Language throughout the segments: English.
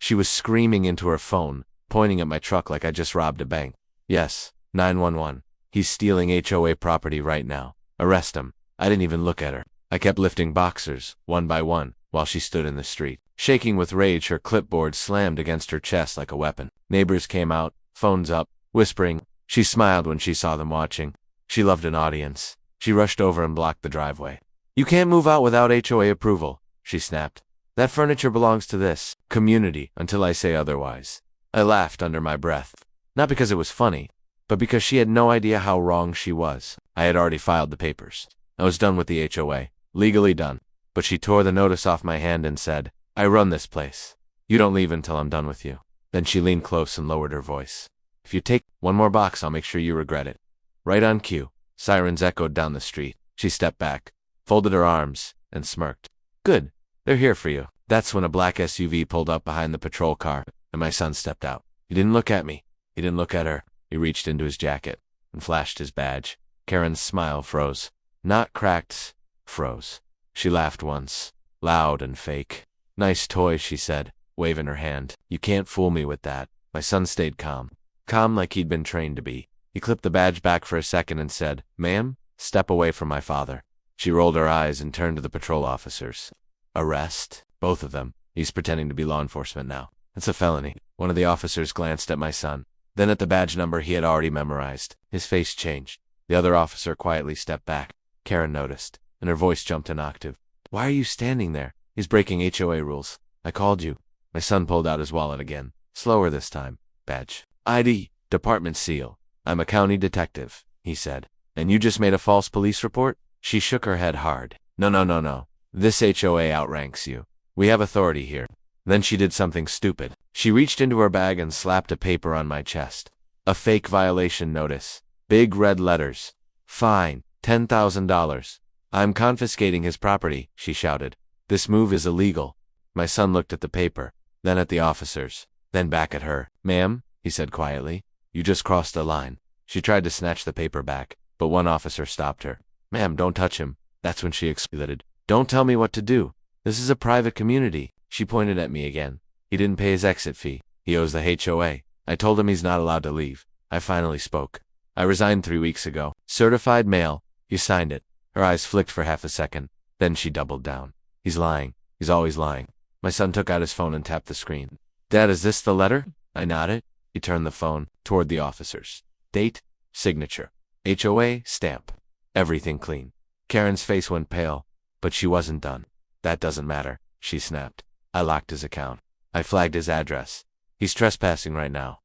She was screaming into her phone, pointing at my truck like I just robbed a bank. Yes, 911. He's stealing HOA property right now. Arrest him. I didn't even look at her. I kept lifting boxers, one by one, while she stood in the street. Shaking with rage, her clipboard slammed against her chest like a weapon. Neighbors came out, phones up, whispering. She smiled when she saw them watching. She loved an audience. She rushed over and blocked the driveway. You can't move out without HOA approval, she snapped. That furniture belongs to this community until I say otherwise. I laughed under my breath. Not because it was funny, but because she had no idea how wrong she was. I had already filed the papers. I was done with the HOA, legally done. But she tore the notice off my hand and said, I run this place. You don't leave until I'm done with you. Then she leaned close and lowered her voice. If you take one more box, I'll make sure you regret it. Right on cue. Sirens echoed down the street. She stepped back, folded her arms, and smirked. Good. They're here for you. That's when a black SUV pulled up behind the patrol car, and my son stepped out. He didn't look at me. He didn't look at her. He reached into his jacket and flashed his badge. Karen's smile froze. Not cracked, froze. She laughed once, loud and fake. Nice toy, she said, waving her hand. You can't fool me with that. My son stayed calm. Calm like he'd been trained to be. He clipped the badge back for a second and said, Ma'am, step away from my father. She rolled her eyes and turned to the patrol officers. Arrest? Both of them. He's pretending to be law enforcement now. It's a felony. One of the officers glanced at my son, then at the badge number he had already memorized. His face changed. The other officer quietly stepped back. Karen noticed, and her voice jumped an octave. Why are you standing there? He's breaking HOA rules. I called you. My son pulled out his wallet again. Slower this time. Badge. ID. Department seal. I'm a county detective, he said. And you just made a false police report? She shook her head hard. No. This HOA outranks you. We have authority here. Then she did something stupid. She reached into her bag and slapped a paper on my chest. A fake violation notice. Big red letters. Fine. $10,000. I'm confiscating his property, she shouted. This move is illegal. My son looked at the paper, then at the officers, then back at her. Ma'am, he said quietly, you just crossed the line. She tried to snatch the paper back, but one officer stopped her. Ma'am, don't touch him. That's when she exploded. Don't tell me what to do. This is a private community. She pointed at me again. He didn't pay his exit fee. He owes the HOA. I told him he's not allowed to leave. I finally spoke. I resigned 3 weeks ago. Certified mail. You signed it. Her eyes flicked for half a second. Then she doubled down. He's lying. He's always lying. My son took out his phone and tapped the screen. Dad, is this the letter? I nodded. He turned the phone toward the officers. Date, signature, HOA, stamp. Everything clean. Karen's face went pale, but she wasn't done. That doesn't matter, she snapped. I locked his account. I flagged his address. He's trespassing right now.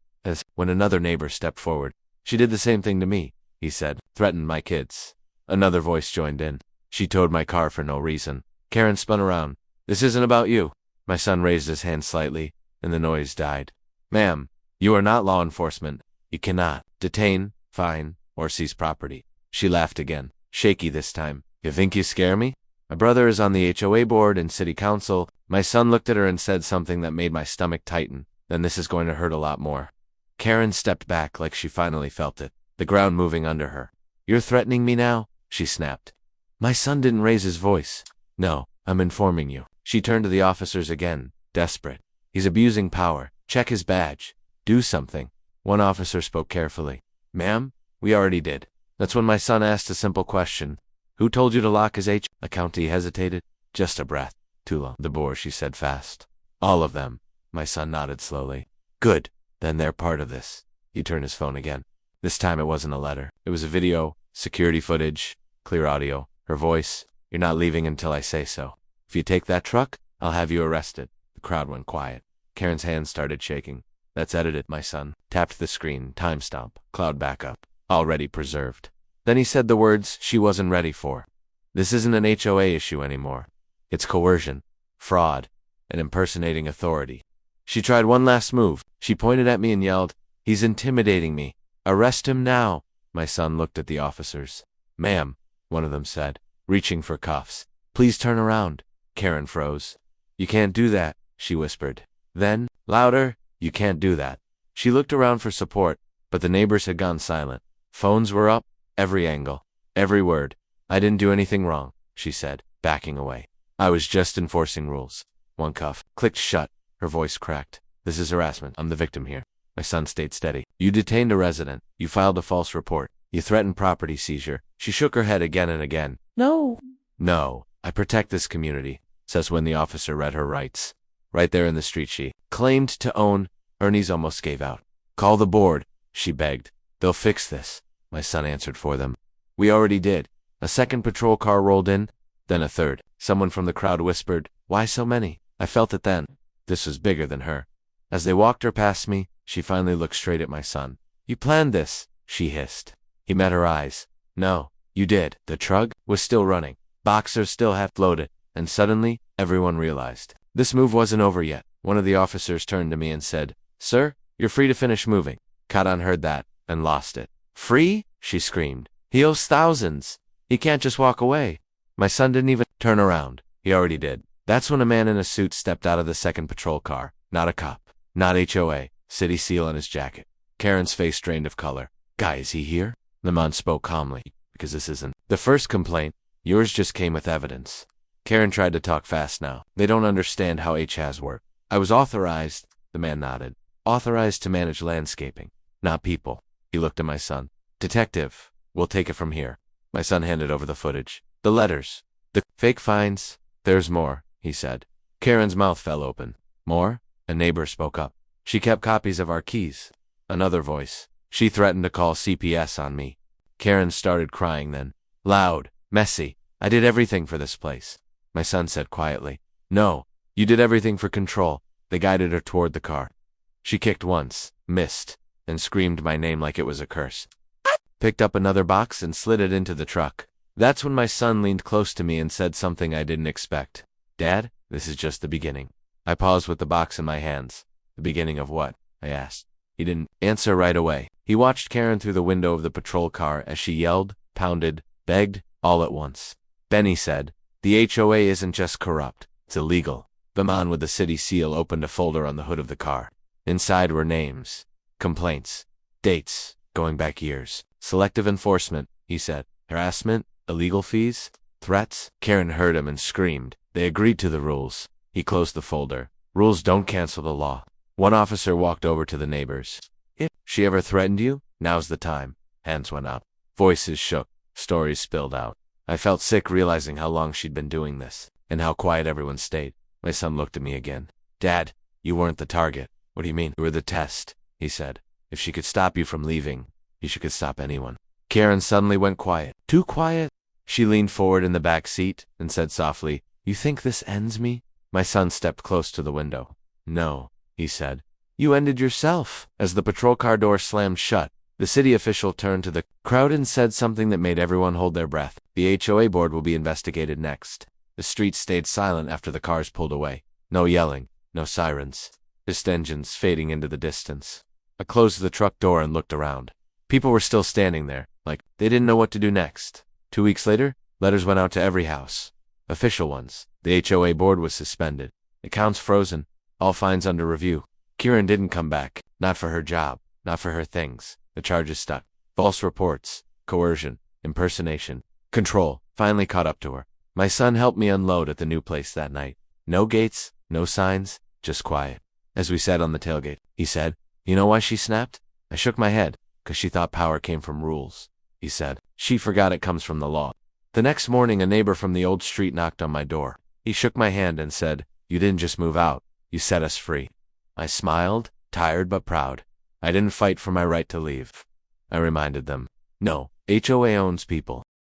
When another neighbor stepped forward. She did the same thing to me, he said. Threatened my kids. Another voice joined in. She towed my car for no reason. Karen spun around. This isn't about you. My son raised his hand slightly, and the noise died. Ma'am, you are not law enforcement. You cannot detain, fine, or seize property. She laughed again, shaky this time. You think you scare me? My brother is on the HOA board and city council. My son looked at her and said something that made my stomach tighten. Then this is going to hurt a lot more. Karen stepped back like she finally felt it, the ground moving under her. You're threatening me now? She snapped. My son didn't raise his voice. No, I'm informing you. She turned to the officers again, desperate. He's abusing power. Check his badge. Do something. One officer spoke carefully. Ma'am, we already did. That's when my son asked a simple question. Who told you to lock his H? A county hesitated. Just a breath. Too long. The bore, she said fast. All of them. My son nodded slowly. Good. Then they're part of this. He turned his phone again. This time it wasn't a letter. It was a video, security footage, clear audio. Her voice, you're not leaving until I say so. If you take that truck, I'll have you arrested. The crowd went quiet. Karen's hands started shaking. That's edited, my son. Tapped the screen, timestamp, cloud backup. Already preserved. Then he said the words she wasn't ready for. This isn't an HOA issue anymore. It's coercion, fraud, and impersonating authority. She tried one last move. She pointed at me and yelled, He's intimidating me. Arrest him now. My son looked at the officers. Ma'am, one of them said, reaching for cuffs. Please turn around. Karen froze. You can't do that, she whispered. Then, louder, you can't do that. She looked around for support, but the neighbors had gone silent. Phones were up, every angle, every word. I didn't do anything wrong, she said, backing away. I was just enforcing rules. One cuff clicked shut. Her voice cracked. This is harassment. I'm the victim here. My son stayed steady. You detained a resident. You filed a false report. You threatened property seizure. She shook her head again and again. No. No. I protect this community, says when the officer read her rights. Right there in the street she claimed to own. Ernie's almost gave out. Call the board, she begged. They'll fix this. My son answered for them. We already did. A second patrol car rolled in, then a third. Someone from the crowd whispered, why so many? I felt it then. This was bigger than her. As they walked her past me, she finally looked straight at my son. You planned this, she hissed. He met her eyes. No, you did. The truck was still running. Boxers still half floated, and suddenly, everyone realized. This move wasn't over yet. One of the officers turned to me and said, Sir, you're free to finish moving. Karan heard that, and lost it. Free? She screamed. He owes thousands. He can't just walk away. My son didn't even turn around. He already did. That's when a man in a suit stepped out of the second patrol car. Not a cop. Not HOA. City seal on his jacket. Karen's face drained of color. Guy, is he here? The man spoke calmly. Because this isn't the first complaint. Yours just came with evidence. Karen tried to talk fast now. They don't understand how HOAs work. I was authorized, the man nodded. Authorized to manage landscaping. Not people. He looked at my son. Detective, we'll take it from here. My son handed over the footage. The letters. The fake fines. There's more, he said. Karen's mouth fell open. More? A neighbor spoke up. She kept copies of our keys. Another voice. She threatened to call CPS on me. Karen started crying then. Loud. Messy. I did everything for this place. My son said quietly. No, you did everything for control. They guided her toward the car. She kicked once, missed, and screamed my name like it was a curse. Picked up another box and slid it into the truck. That's when my son leaned close to me and said something I didn't expect. Dad, this is just the beginning. I paused with the box in my hands. The beginning of what? I asked. He didn't answer right away. He watched Karen through the window of the patrol car as she yelled, pounded, begged, all at once. Benny said, the HOA isn't just corrupt, it's illegal. The man with the city seal opened a folder on the hood of the car. Inside were names, complaints, dates, going back years. Selective enforcement, he said. Harassment, illegal fees, threats. Karen heard him and screamed. They agreed to the rules. He closed the folder. Rules don't cancel the law. One officer walked over to the neighbors. If she ever threatened you, now's the time. Hands went up. Voices shook. Stories spilled out. I felt sick realizing how long she'd been doing this, and how quiet everyone stayed. My son looked at me again. Dad, you weren't the target. What do you mean? You were the test, he said. If she could stop you from leaving, she could stop anyone. Karen suddenly went quiet. Too quiet? She leaned forward in the back seat and said softly, You think this ends me? My son stepped close to the window. No, he said. You ended yourself. As the patrol car door slammed shut, the city official turned to the crowd and said something that made everyone hold their breath. The HOA board will be investigated next. The streets stayed silent after the cars pulled away. No yelling, no sirens, just engines fading into the distance. I closed the truck door and looked around. People were still standing there, like they didn't know what to do next. 2 weeks later, letters went out to every house. Official ones. The HOA board was suspended. Accounts frozen. All fines under review. Karen didn't come back. Not for her job. Not for her things. The charges stuck. False reports. Coercion. Impersonation. Control. Finally caught up to her. My son helped me unload at the new place that night. No gates. No signs. Just quiet. As we sat on the tailgate, he said, You know why she snapped? I shook my head. 'Cause she thought power came from rules. He said, She forgot it comes from the law. The next morning, a neighbor from the old street knocked on my door. He shook my hand and said, You didn't just move out. You set us free. I smiled, tired but proud. I didn't fight for my right to leave. I reminded them, No, HOA owns people.